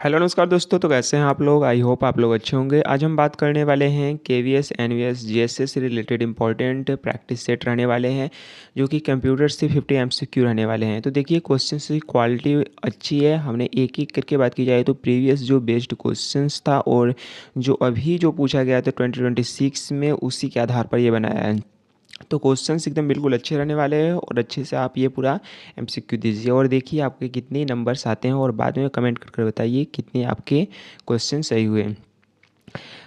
Hello नमस्कार दोस्तों। तो कैसे हैं आप लोग? आई होप आप लोग अच्छे होंगे। आज हम बात करने वाले हैं केवीएस एनवीएस जीएसएस से रिलेटेड इंपॉर्टेंट प्रैक्टिस सेट रहने वाले हैं, जो कि कंप्यूटर से 50 एमसीक्यू रहने वाले हैं। तो देखिए, क्वेश्चन की क्वालिटी अच्छी है। हमने एक एक करके बात की जाए तो प्रीवियस जो बेस्ड क्वेश्चंस था और जो अभी जो पूछा गया था 2026 में, उसी के आधार पर ये बनाया है। तो क्वेश्चंस एकदम बिल्कुल अच्छे रहने वाले हैं और अच्छे से आप ये पूरा एमसीक्यू दीजिए और देखिए आपके कितने नंबर्स आते हैं और बाद में कमेंट कर बताइए कितने आपके क्वेश्चन सही हुए।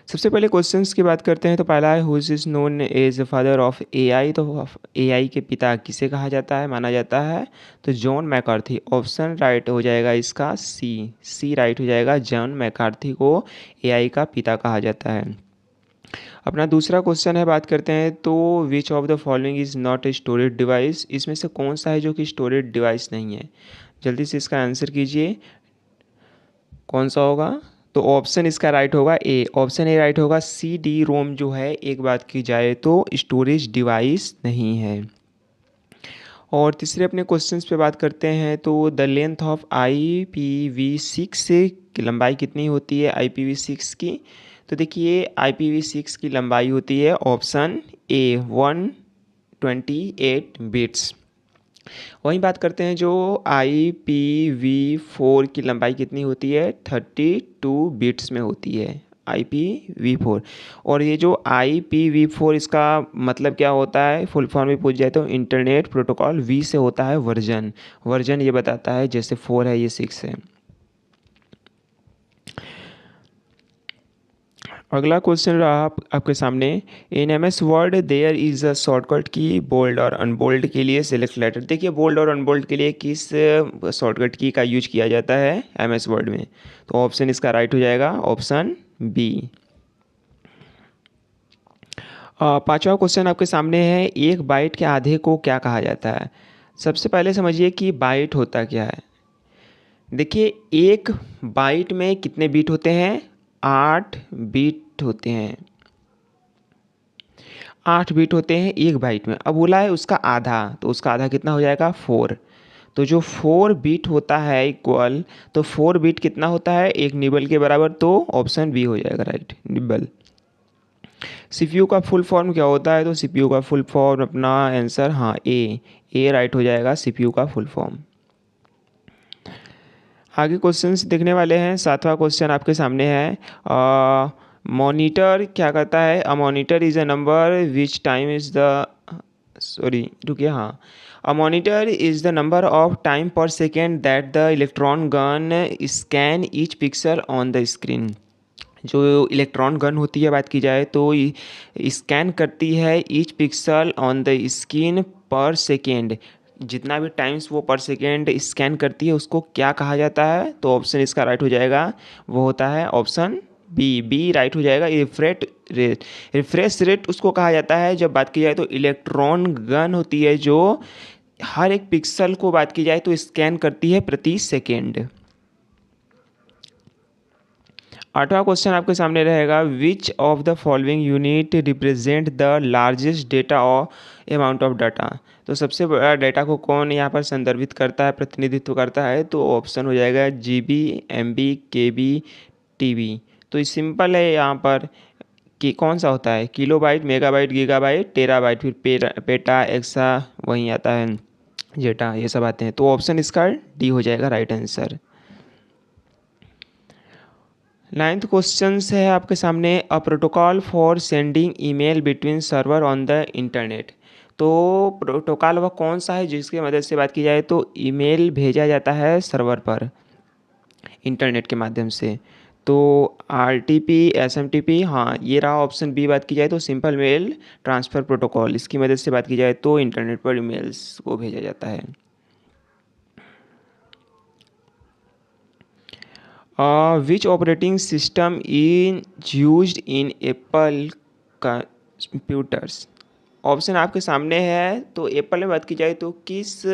सबसे पहले क्वेश्चंस की बात करते हैं। तो पहला है, who is known as father of AI. तो एआई के पिता किसे कहा जाता है, माना जाता है? तो जॉन मैकार्थी। ऑप्शन राइट हो जाएगा इसका सी राइट हो जाएगा। जॉन मैकार्थी को एआई का पिता कहा जाता है। अपना दूसरा क्वेश्चन है, बात करते हैं। तो विच of the following is not a storage device. इसमें से कौन सा है जो कि स्टोरेज डिवाइस नहीं है? जल्दी से इसका आंसर कीजिए, कौन सा होगा? तो ऑप्शन इसका राइट होगा ए। ऑप्शन ए राइट होगा। सी डी रोम जो है, एक बात की जाए तो स्टोरेज डिवाइस नहीं है। और तीसरे अपने क्वेश्चंस पे बात करते हैं। तो द लेंथ ऑफ IPv6 की लंबाई कितनी होती है IPv6 की? तो देखिए, IPv6 की लंबाई होती है ऑप्शन ए 128 बिट्स। वहीं बात करते हैं, जो IPv4 की लंबाई कितनी होती है? 32 बिट्स में होती है IPv4। और ये जो IPv4, इसका मतलब क्या होता है? फुल फॉर्म में पूछ जाए तो इंटरनेट प्रोटोकॉल, वी से होता है वर्जन। वर्जन ये बताता है, जैसे 4 है ये 6 है। अगला क्वेश्चन रहा आपके सामने। In MS Word there is a shortcut key bold और अनबोल्ड के लिए सेलेक्ट लेटर। देखिए, बोल्ड और अनबोल्ड के लिए किस शॉर्टकट की का यूज किया जाता है MS वर्ड में? तो ऑप्शन इसका राइट हो जाएगा ऑप्शन बी। पांचवा क्वेश्चन आपके सामने है, एक बाइट के आधे को क्या कहा जाता है? सबसे पहले समझिए कि बाइट होता क्या है। देखिए, एक बाइट में कितने बीट होते हैं? 8 बीट होते हैं। 8 बीट होते हैं एक बाइट में। अब बोला है उसका आधा, तो उसका आधा कितना हो जाएगा? 4। तो जो 4 बीट होता है इक्वल, तो 4 बीट कितना होता है? एक निबल के बराबर। तो ऑप्शन बी हो जाएगा राइट, निबल। सीपीयू का फुल फॉर्म क्या होता है? तो सीपीयू का फुल फॉर्म, अपना आंसर हाँ ए राइट हो जाएगा, सीपीयू का फुल फॉर्म। आगे क्वेश्चंस देखने वाले हैं। सातवां क्वेश्चन आपके सामने है। मॉनिटर क्या करता है? A monitor is a number which time is the, sorry रुकिए, हाँ, a monitor is the number of time per second that the electron gun scan each pixel on the screen. जो electron gun होती है, बात की जाए तो scan करती है each pixel on the screen per second. जितना भी टाइम्स वो पर सेकेंड स्कैन करती है, उसको क्या कहा जाता है? तो ऑप्शन इसका राइट हो जाएगा, वो होता है ऑप्शन बी राइट हो जाएगा, रिफ्रेश रेट उसको कहा जाता है। जब बात की जाए तो इलेक्ट्रॉन गन होती है जो हर एक पिक्सल को, बात की जाए तो, स्कैन करती है प्रति सेकेंड। आठवां क्वेश्चन आपके सामने रहेगा, विच of the following unit represent the largest data amount of data. तो सबसे बड़ा डेटा को कौन यहाँ पर संदर्भित करता है, प्रतिनिधित्व करता है? तो ऑप्शन हो जाएगा GB, MB, KB, TB। तो ये सिंपल है यहाँ पर कि कौन सा होता है? किलोबाइट, मेगाबाइट, गीगाबाइट, टेराबाइट, फिर पेटा, एक्सा, वहीं आता है जेटा, ये सब आते हैं। तो ऑप्शन इसका डी हो जाएगा राइट आंसर। नाइन्थ क्वेश्चन है आपके सामने, a protocol for sending email between server on the internet. तो प्रोटोकॉल वह कौन सा है जिसकी मदद से, बात की जाए तो, ईमेल भेजा जाता है सर्वर पर इंटरनेट के माध्यम से? तो RTP, SMTP, हाँ ये रहा ऑप्शन बी। बात की जाए तो सिंपल मेल ट्रांसफ़र प्रोटोकॉल, इसकी मदद से, बात की जाए तो, इंटरनेट पर ईमेल्स को भेजा जाता है। Which operating system is used in Apple computers. Option आपके सामने है। तो एप्पल में बात की जाए तो किस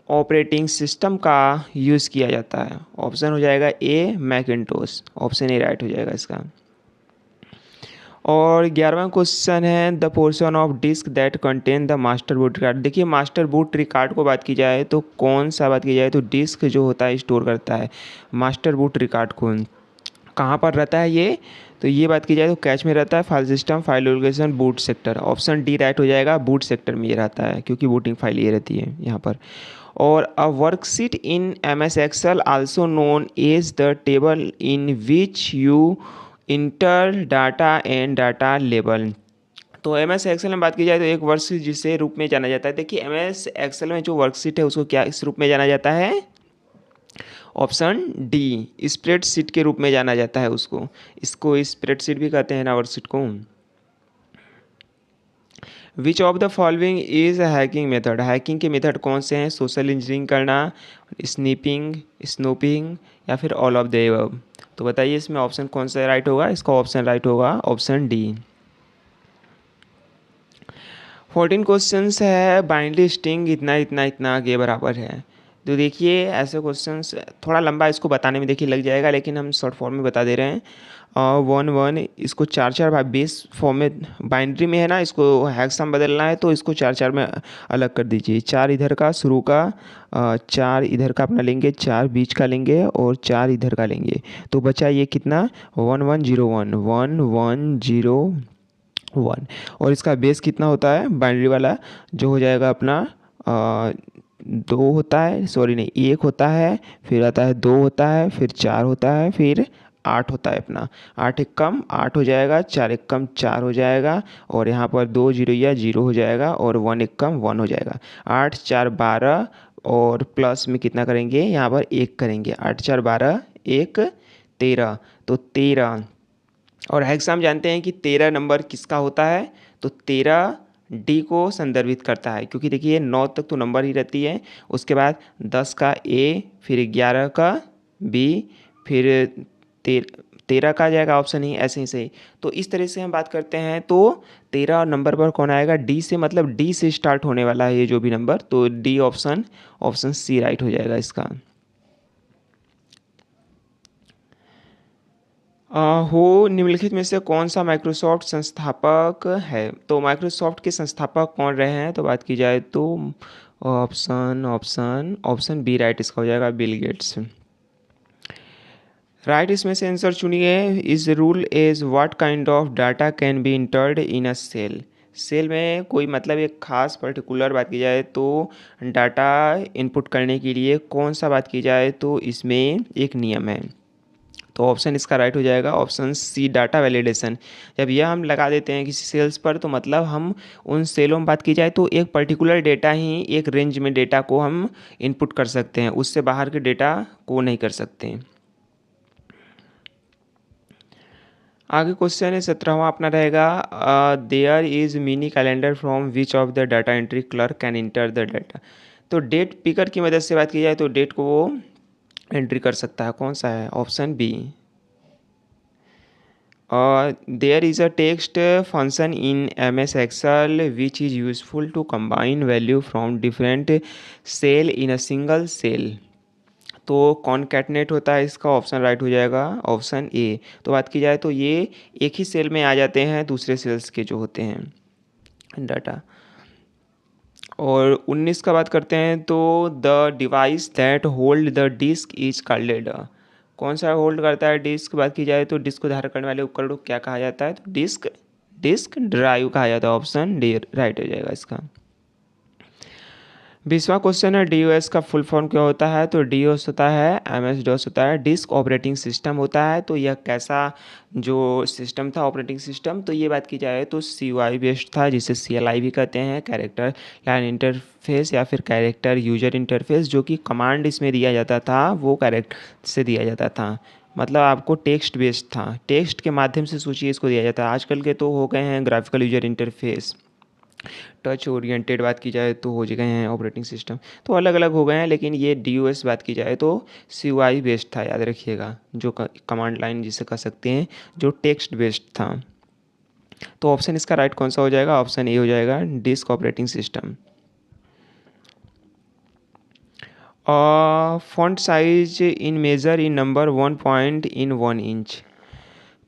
ऑपरेटिंग सिस्टम का यूज़ किया जाता है? ऑप्शन हो जाएगा A Macintosh, option A right हो जाएगा इसका। और 11वां क्वेश्चन है the portion of disk that contain the master boot record. देखिए मास्टर बूट रिकॉर्ड को बात की जाए तो कौन सा बात की जाए तो डिस्क जो होता है स्टोर करता है मास्टर बूट रिकॉर्ड को, कहाँ पर रहता है ये, तो ये बात की जाए तो कैच में रहता है file system, file location, boot sector. Option D right हो जाएगा, बूट सेक्टर में ये रहता है क्योंकि बूटिंग फाइल ये रहती है यहाँ पर। और a worksheet in M S Excel also known as the table in which you enter data and data label. तो एम एस एक्सेल में बात की जाए तो एक वर्कशीट जिसे रूप में जाना जाता है। देखिए एम एस एक्सेल में जो वर्कशीट है उसको क्या इस रूप में जाना जाता है, ऑप्शन डी स्प्रेडशीट के रूप में जाना जाता है उसको। इसको स्प्रेडशीट भी कहते हैं ना वर्कशीट को। विच of the following is hacking method. Hacking के मेथड कौन से हैं, सोशल इंजीनियरिंग करना, स्नीपिंग, स्नूपिंग या फिर ऑल ऑफ द एबव। तो बताइए इसमें ऑप्शन कौन सा राइट होगा, इसका ऑप्शन राइट होगा ऑप्शन डी। 14 क्वेश्चंस है बाइनरी स्ट्रिंग इतना इतना इतना के बराबर है। तो देखिए ऐसे क्वेश्चंस थोड़ा लंबा इसको बताने में देखिए लग जाएगा, लेकिन हम शॉर्ट फॉर्म में बता दे रहे हैं। वन वन इसको चार चार भाग बेस फॉर्म में बाइनरी में है ना, इसको हेक्सा में बदलना है तो इसको चार चार में अलग कर दीजिए। चार इधर का शुरू का, चार इधर का अपना लेंगे, चार बीच का लेंगे और चार इधर का लेंगे। तो बचा ये कितना 1101 1101। और इसका बेस कितना होता है बाइनरी वाला, जो हो जाएगा अपना दो होता है, सॉरी नहीं एक होता है, फिर आता है दो होता है, फिर चार होता है, फिर आठ होता है अपना। आठ एक कम आठ हो जाएगा, चार एक कम चार हो जाएगा, और यहाँ पर दो जीरो या जीरो हो जाएगा, और वन एक कम वन हो जाएगा। आठ चार 12 और प्लस में कितना करेंगे यहाँ पर एक करेंगे, आठ चार 12 एक 13, तो 13। और हेक्सा जानते हैं कि 13 नंबर किसका होता है, तो 13 डी को संदर्भित करता है, क्योंकि देखिए 9 तक तो नंबर ही रहती है, उसके बाद 10 का ए, फिर 11 का बी, फिर 13 का आ जाएगा ऑप्शन ही ऐसे ही सही। तो इस तरह से हम बात करते हैं तो 13 नंबर पर कौन आएगा, डी से, मतलब डी से स्टार्ट होने वाला है ये जो भी नंबर, तो D option, option C right हो जाएगा इसका। हो निम्नलिखित में से कौन सा माइक्रोसॉफ्ट संस्थापक है। तो माइक्रोसॉफ्ट के संस्थापक कौन रहे हैं, तो बात की जाए तो option option option B right इसका हो जाएगा, बिल गेट्स। राइट इसमें से आंसर चुनिए। Is rule is what kind of data can be entered in a cell. Cell में कोई मतलब एक खास पर्टिकुलर बात की जाए तो डाटा इनपुट करने के लिए कौन सा बात की जाए तो इसमें एक नियम है, तो ऑप्शन इसका राइट हो जाएगा ऑप्शन सी डाटा वैलिडेशन। जब यह हम लगा देते हैं किसी सेल्स पर तो मतलब हम उन सेलों में बात की जाए तो एक पर्टिकुलर डेटा ही एक रेंज में डेटा को हम इनपुट कर सकते हैं, उससे बाहर के डेटा को नहीं कर सकते हैं। आगे क्वेश्चन है 17वां अपना रहेगा there is mini calendar from which of the data entry clerk can enter the data. तो डेट पिकर की मदद से बात की जाए तो डेट को वो एंट्री कर सकता है, कौन सा है, option B. There is a text function in MS Excel which is useful to combine value from different cell in a single cell। तो कॉन्कैटनेट होता है इसका ऑप्शन राइट हो जाएगा ऑप्शन ए। तो बात की जाए तो ये एक ही सेल में आ जाते हैं दूसरे सेल्स के जो होते हैं डाटा। और 19 का बात करते हैं तो the device that hold the disk is called. कौन सा होल्ड करता है डिस्क, बात की जाए तो डिस्क को धारण करने वाले उपकरण को क्या कहा जाता है, तो डिस्क डिस्क ड्राइव कहा जाता है, ऑप्शन डी राइट हो जाएगा इसका। 20वां क्वेश्चन है DOS का फुल फॉर्म क्या होता है, तो DOS होता है MS-DOS होता है डिस्क ऑपरेटिंग सिस्टम होता है। तो यह कैसा जो सिस्टम था ऑपरेटिंग सिस्टम, तो ये बात की जाए तो CUI बेस्ड था, जिसे CLI भी कहते हैं, कैरेक्टर लाइन इंटरफेस या फिर कैरेक्टर यूजर इंटरफेस। जो कि कमांड इसमें दिया जाता था वो कैरेक्टर से दिया जाता था, मतलब आपको टेक्स्ट बेस्ड था, टेक्स्ट के माध्यम से सोचिए इसको दिया जाता है। आजकल के तो हो गए हैं graphical user interface, touch oriented बात की जाए तो हो गए हैं ऑपरेटिंग सिस्टम, तो अलग अलग हो गए हैं, लेकिन ये DOS बात की जाए तो CUI बेस्ड था, याद रखिएगा, जो कमांड लाइन जिसे कह सकते हैं, जो टेक्स्ट बेस्ड था। तो ऑप्शन इसका राइट कौन सा हो जाएगा, ऑप्शन ए हो जाएगा disk operating system. Font size in measure in number 1 point in 1 inch.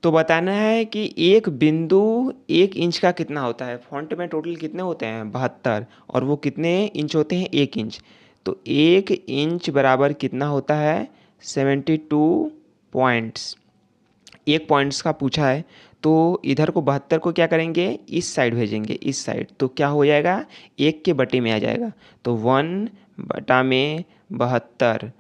तो बताना है कि एक बिंदु 1 इंच का कितना होता है। फॉन्ट में टोटल कितने होते हैं 72, और वो कितने इंच होते हैं 1 इंच। तो 1 इंच बराबर कितना होता है 72 पॉइंट्स। 1 पॉइंट्स का पूछा है, तो इधर को 72 को क्या करेंगे इस साइड भेजेंगे, इस साइड, तो क्या हो जाएगा 1 के बटे में आ जाएगा। तो 1/72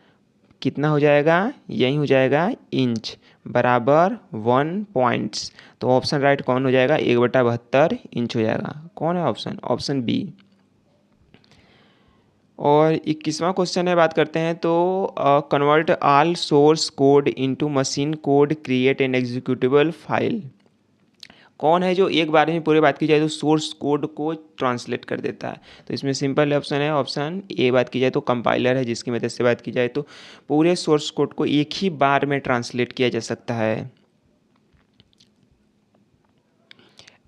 कितना हो जाएगा, यही हो जाएगा इंच बराबर 1 पॉइंट्स। तो ऑप्शन राइट कौन हो जाएगा, 1/72 इंच हो जाएगा। कौन है ऑप्शन, ऑप्शन बी। और 21वां क्वेश्चन है, बात करते हैं तो convert all source code into machine code create an executable file. कौन है जो एक बार में पूरे बात की जाए तो सोर्स कोड को ट्रांसलेट कर देता है। तो इसमें सिंपल ऑप्शन है, ऑप्शन ए। बात की जाए तो कंपाइलर है, जिसकी मदद से बात की जाए तो पूरे सोर्स कोड को एक ही बार में ट्रांसलेट किया जा सकता है।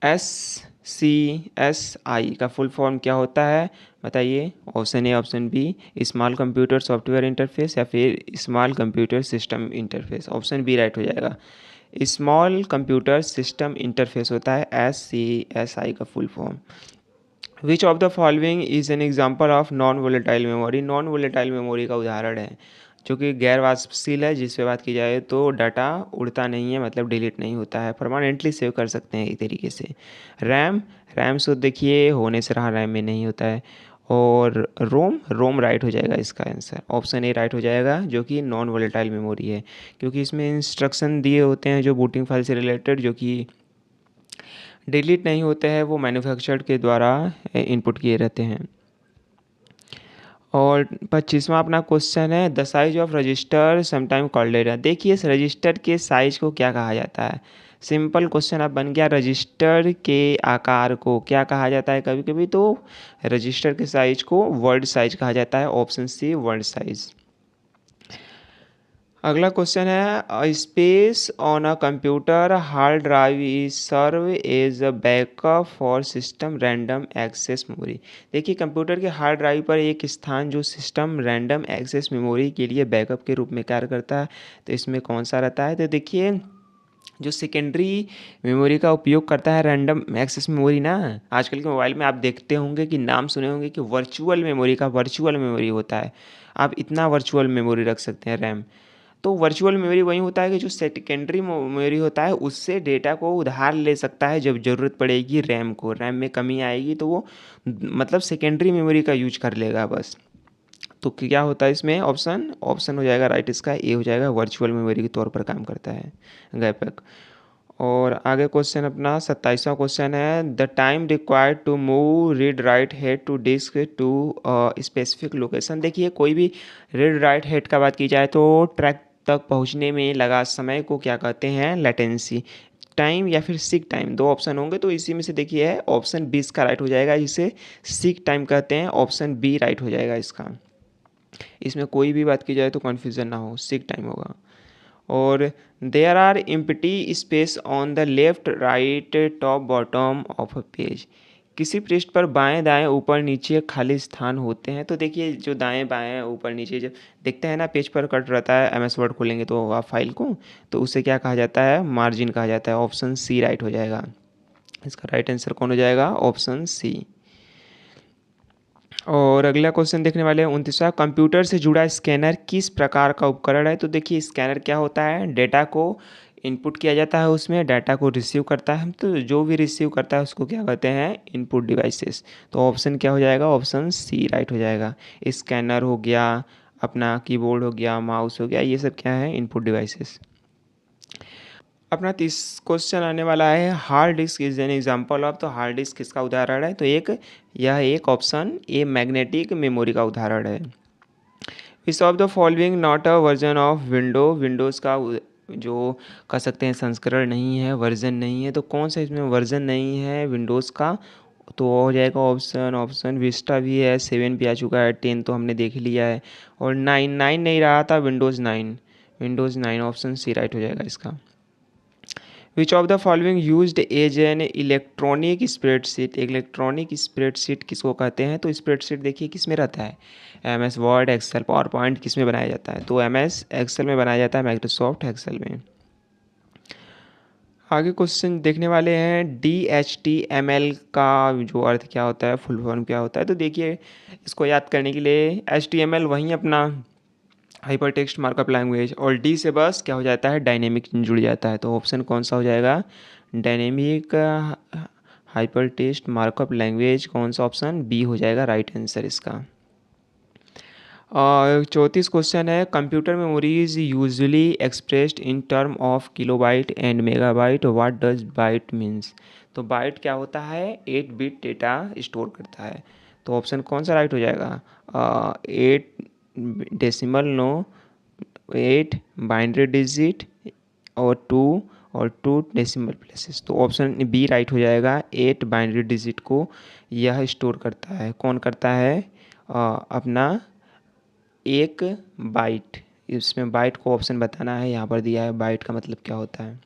SCSI का फुल फॉर्म क्या होता है बताइए। Option A, option B small computer software interface, या फिर small computer system interface. Option B right हो जाएगा। स्मॉल कंप्यूटर सिस्टम इंटरफेस होता है SCSI का full form. Which of the following is an example of non volatile memory. Non volatile memory का उदाहरण है जो कि गैर वाष्पशील है, जिस पे बात की जाए तो डाटा उड़ता नहीं है, मतलब डिलीट नहीं होता है, परमानेंटली सेव कर सकते हैं एक तरीके से। रैम, रैम सो देखिए होने से रहा, रैम में नहीं होता है। और रोम, रोम राइट हो जाएगा इसका आंसर। ऑप्शन ए राइट हो जाएगा, जो कि नॉन वोलेटाइल मेमोरी है, क्योंकि इसमें इंस्ट्रक्शन दिए होते हैं जो बूटिंग फाइल से रिलेटेड, जो कि डिलीट नहीं होते हैं, वो मैन्युफैक्चर्ड के द्वारा इनपुट किए रहते हैं। और 25वां अपना क्वेश्चन है, the size of register sometime called data. देखिए इस रजिस्टर के साइज को क्या कहा जाता है। सिंपल क्वेश्चन अब बन गया, रजिस्टर के आकार को क्या कहा जाता है कभी कभी, तो रजिस्टर के साइज को वर्ड साइज कहा जाता है। Option C word size. अगला क्वेश्चन है, space on a computer hard drive is serve as a backup for system random access memory. देखिए कंप्यूटर के हार्ड ड्राइव पर एक स्थान जो सिस्टम रैंडम एक्सेस मेमोरी के लिए बैकअप के रूप में कार्य करता है, तो इसमें कौन सा रहता है। तो देखिए जो सेकेंडरी मेमोरी का उपयोग करता है रैंडम एक्सेस मेमोरी ना, आजकल के मोबाइल में आप देखते होंगे कि नाम सुने होंगे कि वर्चुअल मेमोरी का वर्चुअल मेमोरी होता है। आप इतना वर्चुअल मेमोरी रख सकते हैं रैम। तो वर्चुअल मेमोरी वही होता है कि जो सेकेंडरी मेमोरी होता है उससे डेटा को उधार ले सकता है जब ज़रूरत पड़ेगी रैम को, रैम में कमी आएगी तो वो मतलब सेकेंडरी मेमोरी का यूज कर लेगा बस। तो क्या होता है इसमें, ऑप्शन ऑप्शन हो जाएगा राइट, इसका ए हो जाएगा, वर्चुअल मेमोरी के तौर पर काम करता है गैपक। और आगे क्वेश्चन अपना 27वां क्वेश्चन है, the time required to move read write head to disk to specific location. देखिए कोई भी रीड राइट हेड का बात की जाए तो ट्रैक तक पहुंचने में लगा समय को क्या कहते हैं, लेटेंसी टाइम या फिर सीक टाइम। दो ऑप्शन होंगे तो इसी में से देखिए है ऑप्शन 20 का राइट हो जाएगा, जिसे सीक टाइम कहते हैं। ऑप्शन बी राइट हो जाएगा इसका। इसमें कोई भी बात की जाए तो कन्फ्यूज़न ना हो, सीक टाइम होगा। और there are empty space on the left right top bottom of a page. किसी पृष्ठ पर बाएं दाएं ऊपर नीचे खाली स्थान होते हैं। तो देखिए जो दाएं बाएं ऊपर नीचे जब देखते हैं ना पेज पर कट रहता है, MS वर्ड खोलेंगे तो आप फाइल को, तो उसे क्या कहा जाता है, मार्जिन कहा जाता है। ऑप्शन सी राइट हो जाएगा। इसका राइट आंसर कौन हो जाएगा, ऑप्शन सी। और अगला क्वेश्चन देखने वाले हैं 29वां, कंप्यूटर से जुड़ा स्कैनर किस प्रकार का उपकरण है। तो देखिए स्कैनर क्या होता है, डेटा को इनपुट किया जाता है, उसमें डाटा को रिसीव करता है, तो जो भी रिसीव करता है उसको क्या कहते हैं, इनपुट डिवाइसेस। तो ऑप्शन क्या हो जाएगा, ऑप्शन सी राइट हो जाएगा। स्कैनर हो गया, अपना कीबोर्ड हो गया, माउस हो गया, ये सब क्या है, इनपुट डिवाइसेस। अपना 30 क्वेश्चन आने वाला है, hard disk is an example of. तो हार्ड डिस्क किसका उदाहरण है, तो यह एक ऑप्शन ए मैग्नेटिक मेमोरी का उदाहरण है। इस of the following not a version of Windows का जो कह सकते हैं संस्करण नहीं है, वर्जन नहीं है। तो कौन सा इसमें वर्जन नहीं है विंडोज़ का, तो हो जाएगा ऑप्शन ऑप्शन विस्टा भी है, 7 भी आ चुका है, 10 तो हमने देख लिया है, और 9 नहीं रहा था, विंडोज़ 9 ऑप्शन सी राइट हो जाएगा इसका। Which of the following used as an electronic spreadsheet. Electronic spreadsheet किसको कहते हैं, तो स्प्रेडशीट देखिए किस में रहता है, MS Word, Excel, PowerPoint किस में बनाया जाता है, तो MS एक्सेल में बनाया जाता है, माइक्रोसॉफ्ट एक्सेल में। आगे क्वेश्चन देखने वाले हैं DHTML का जो अर्थ क्या होता है, फुल फॉर्म क्या होता है। तो देखिए इसको याद करने के लिए HTML वहीं अपना हाइपर टेक्स्ट मार्कअप लैंग्वेज, और डी से बस क्या हो जाता है, डायनेमिक जुड़ जाता है। तो ऑप्शन कौन सा हो जाएगा, dynamic hyper text markup language. कौन सा ऑप्शन, बी हो जाएगा राइट आंसर इसका। 34 क्वेश्चन है, computer memory is usually expressed in term of kilobyte and megabyte, what does byte means. तो बाइट क्या होता है, 8 बिट डेटा स्टोर करता है। तो ऑप्शन कौन सा राइट हो जाएगा, 8 डेसिमल, नो, 8 बाइनरी डिजिट और टू डेसिमल प्लेसेस। तो ऑप्शन बी राइट हो जाएगा, 8 बाइनरी डिजिट को यह स्टोर करता है। कौन करता है, अपना एक बाइट। इसमें बाइट को ऑप्शन बताना है, यहाँ पर दिया है बाइट का मतलब क्या होता है।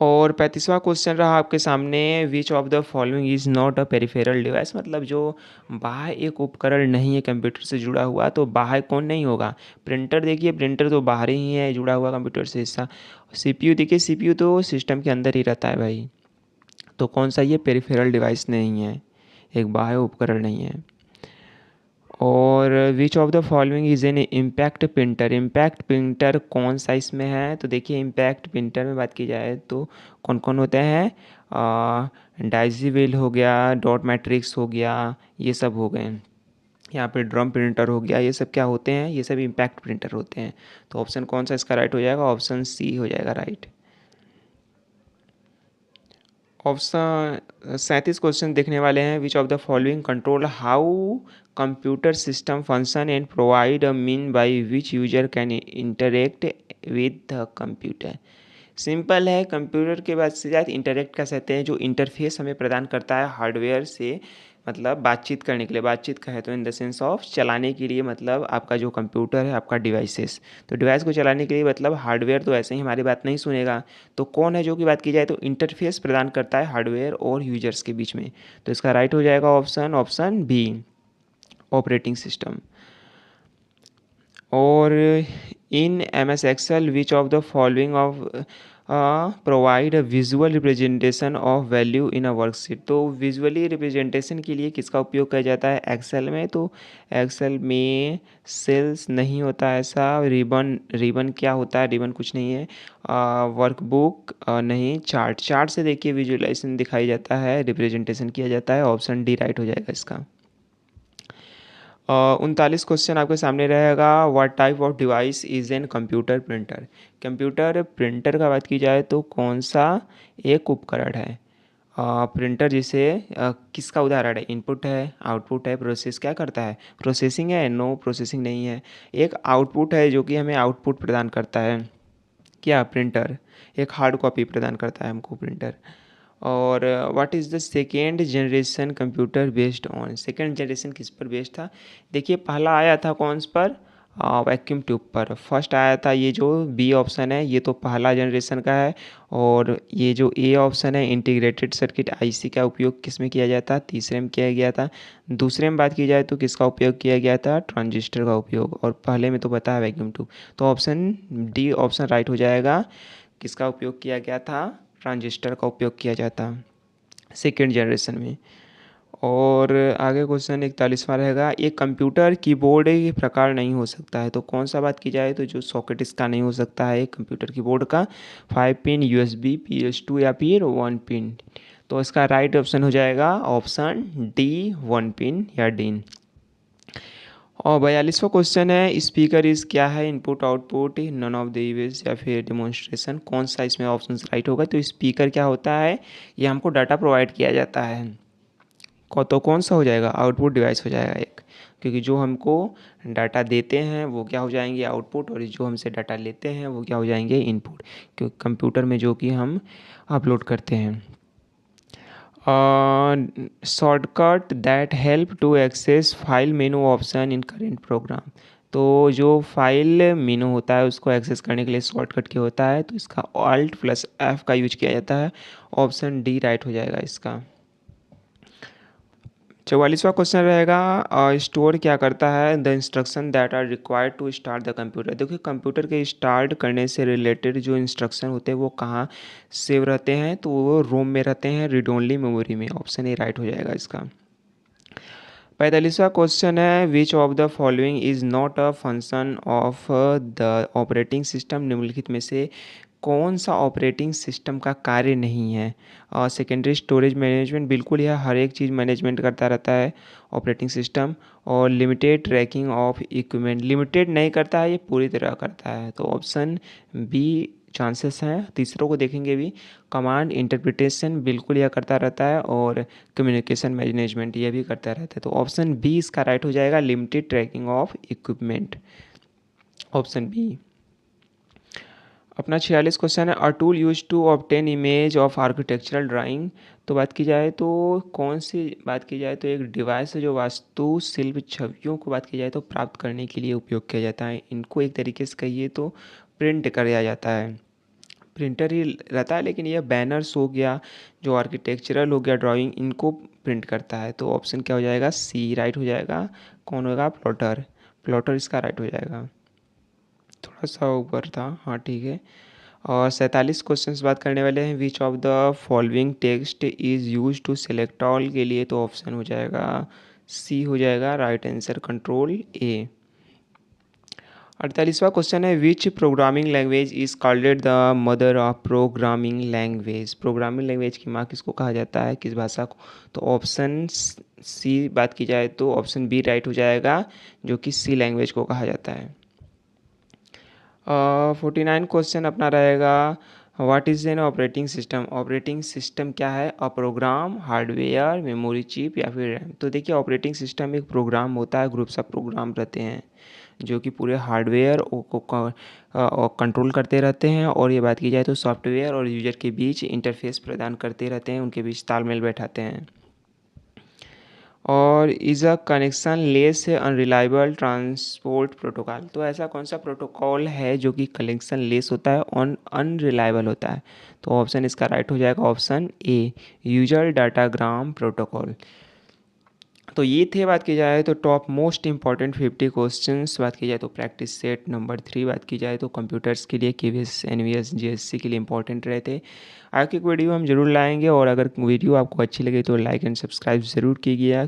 और 35वां क्वेश्चन रहा आपके सामने, विच of the following is not a peripheral device. मतलब जो बाह्य एक उपकरण नहीं है कंप्यूटर से जुड़ा हुआ, तो बाह्य कौन नहीं होगा, प्रिंटर। देखिए प्रिंटर तो बाहर ही है जुड़ा हुआ कंप्यूटर से हिस्सा। सीपीयू देखिए, सीपीयू तो सिस्टम के अंदर ही रहता है भाई। तो कौन सा ये पेरिफेरल डिवाइस नहीं है, एक बाह्य उपकरण नहीं है। और विच of the following is an impact printer. Impact printer कौन सा इसमें है, तो देखिए इम्पैक्ट प्रिंटर में बात की जाए तो कौन कौन होते हैं, डाइजीवेल हो गया, डॉट मैट्रिक्स हो गया, ये सब हो गए। यहाँ पे ड्रम प्रिंटर हो गया, ये सब क्या होते हैं, ये सब इम्पैक्ट प्रिंटर होते हैं। तो ऑप्शन कौन सा इसका राइट हो जाएगा, ऑप्शन सी हो जाएगा राइट। ऑप्शन 37 क्वेश्चन देखने वाले हैं, which of the following control how computer system function and provide a mean by which user can interact with the computer. Simple है, कंप्यूटर के बाद से ज़्यादा इंटरेक्ट कर सकते हैं, जो इंटरफेस हमें प्रदान करता है हार्डवेयर से, मतलब बातचीत करने के लिए। बातचीत का है तो इन द सेंस ऑफ चलाने के लिए, मतलब आपका जो कंप्यूटर है, आपका डिवाइसेस, तो डिवाइस को चलाने के लिए मतलब हार्डवेयर तो ऐसे ही हमारी बात नहीं सुनेगा। तो कौन है जो कि बात की जाए तो इंटरफेस प्रदान करता है हार्डवेयर और यूजर्स के बीच में। तो इसका राइट हो जाएगा option, option B, operating system. और in M S Excel which of the following of provide visual representation of value in a worksheet. तो विजुअली रिप्रेजेंटेशन के लिए किसका उपयोग किया जाता है एक्सेल में, तो एक्सेल में सेल्स नहीं होता ऐसा, रिबन, रिबन क्या होता है, रिबन कुछ नहीं है, वर्कबुक नहीं, चार्ट, चार्ट से देखिए विजुअलाइजेशन दिखाई जाता है, रिप्रेजेंटेशन किया जाता है। ऑप्शन डी राइट हो जाएगा इसका। 39 क्वेश्चन आपके सामने रहेगा, what type of device is an computer printer. Computer printer का बात की जाए तो कौन सा एक उपकरण है, प्रिंटर जिसे किसका उदाहरण है, इनपुट है, आउटपुट है, प्रोसेस क्या करता है, प्रोसेसिंग है, नो प्रोसेसिंग नहीं है। एक आउटपुट है जो कि हमें आउटपुट प्रदान करता है, क्या, प्रिंटर। एक हार्ड कॉपी प्रदान करता है हमको प्रिंटर। और what is the second generation computer based on. Second generation किस पर बेस्ड था, देखिए पहला आया था कौन स पर, वैक्यूम ट्यूब पर। फर्स्ट आया था ये जो बी ऑप्शन है, ये तो पहला जनरेशन का है। और ये जो ए ऑप्शन है, इंटीग्रेटेड सर्किट आईसी का उपयोग किस में किया जाता, तीसरे में किया गया था। दूसरे में बात की जाए तो किसका उपयोग किया गया था, ट्रांजिस्टर का उपयोग। और पहले में तो पता है वैक्यूम ट्यूब। तो ऑप्शन डी ऑप्शन राइट हो जाएगा, किसका उपयोग किया गया था, ट्रांजिस्टर का उपयोग किया जाता सेकेंड जनरेशन में। और आगे क्वेश्चन 41वां रहेगा, एक कंप्यूटर कीबोर्ड एक प्रकार नहीं हो सकता है। तो कौन सा बात की जाए तो जो सॉकेट इसका नहीं हो सकता है एक कंप्यूटर कीबोर्ड का, 5 पिन USB PS2 या फिर 1 पिन। तो इसका राइट ऑप्शन हो जाएगा ऑप्शन डी, 1 पिन या डी। और 42वां क्वेश्चन है, स्पीकर इज क्या है, input output, none of the इवेज या फिर डेमोन्स्ट्रेशन। कौन सा इसमें ऑप्शन राइट होगा, तो स्पीकर क्या होता है, ये हमको डाटा प्रोवाइड किया जाता है। तो कौन सा हो जाएगा, आउटपुट डिवाइस हो जाएगा एक, क्योंकि जो हमको डाटा देते हैं वो क्या हो जाएंगे आउटपुट, और जो हमसे डाटा लेते हैं वो क्या हो जाएंगे इनपुट, क्योंकि कंप्यूटर में जो कि हम अपलोड करते हैं। Shortcut that help to access file menu option in current program. तो जो फाइल मेनू होता है उसको एक्सेस करने के लिए शॉर्टकट क्या होता है, तो इसका Alt+F का यूज किया जाता है। ऑप्शन डी राइट हो जाएगा इसका। 44वां क्वेश्चन रहेगा स्टोर क्या करता है the instruction that are required to start the computer. देखिए कंप्यूटर के स्टार्ट करने से रिलेटेड जो इंस्ट्रक्शन होते हैं वो कहाँ सेव रहते हैं, तो वो रोम में रहते हैं, रीड ओनली मेमोरी में। ऑप्शन ए राइट हो जाएगा इसका। 45वां क्वेश्चन है विच of the following is not a function of the operating system. निम्नलिखित में से कौन सा ऑपरेटिंग सिस्टम का कार्य नहीं है। सेकेंडरी स्टोरेज मैनेजमेंट, बिल्कुल यह हर एक चीज़ मैनेजमेंट करता रहता है ऑपरेटिंग सिस्टम। और limited tracking of equipment, limited नहीं करता है, ये पूरी तरह करता है। तो ऑप्शन बी चांसेस हैं। तीसरों को देखेंगे भी, कमांड इंटरप्रिटेशन बिल्कुल यह करता रहता है, और कम्युनिकेशन मैनेजमेंट ये भी करता रहता है। तो ऑप्शन बी इसका राइट हो जाएगा, limited tracking of equipment, option B. अपना 46 क्वेश्चन है a tool use to obtain image of architectural drawing. तो बात की जाए तो कौन सी बात की जाए तो एक डिवाइस है जो वास्तुशिल्प छवियों को बात की जाए तो प्राप्त करने के लिए उपयोग किया जाता है। इनको एक तरीके से कहिए तो प्रिंट किया जाता है, प्रिंटर ही रहता है, लेकिन यह बैनर्स हो गया, जो आर्किटेक्चरल हो गया ड्राइंग, इनको प्रिंट करता है। तो ऑप्शन क्या हो जाएगा, सी राइट हो जाएगा। कौन होगा, प्लॉटर, प्लॉटर इसका राइट हो जाएगा। थोड़ा सा ऊपर था, हाँ ठीक है। और 47 क्वेश्चन बात करने वाले हैं which of the following text is use to select all के लिए। तो ऑप्शन हो जाएगा सी हो जाएगा राइट आंसर, कंट्रोल ए। 48वां क्वेश्चन है which programming language is called the mother of programming language. Programming language की माँ किसको कहा जाता है, किस भाषा को। तो ऑप्शन सी बात की जाए तो ऑप्शन बी राइट हो जाएगा, जो कि सी लैंग्वेज को कहा जाता है। 49 क्वेश्चन अपना रहेगा what is an operating system. Operating system क्या है, अ प्रोग्राम, हार्डवेयर, मेमोरी चिप या फिर रैम। तो देखिए ऑपरेटिंग सिस्टम एक प्रोग्राम होता है, ग्रुप्स ऑफ प्रोग्राम रहते हैं जो कि पूरे हार्डवेयर को कंट्रोल करते रहते हैं, और ये बात की जाए तो सॉफ्टवेयर और यूजर के बीच इंटरफेस प्रदान करते रहते हैं, उनके बीच तालमेल बैठाते हैं। और is a connection less unreliable transport protocol. तो ऐसा कौन सा प्रोटोकॉल है जो कि कनेक्शन लेस होता है और अनरिलायबल होता है। तो ऑप्शन इसका राइट हो जाएगा, option a user datagram protocol. तो ये थे बात की जाए तो टॉप मोस्ट इंपॉर्टेंट 50 क्वेश्चंस। बात की जाए तो प्रैक्टिस सेट नंबर 3 बात की जाए तो कंप्यूटर्स के लिए केवीएस एनवीएस जीएससी के लिए इंपॉर्टेंट रहे थे। आगे की वीडियो हम जरूर लाएंगे, और अगर वीडियो आपको अच्छी लगे तो लाइक एंड सब्सक्राइब ज़रूर कीजिएगा।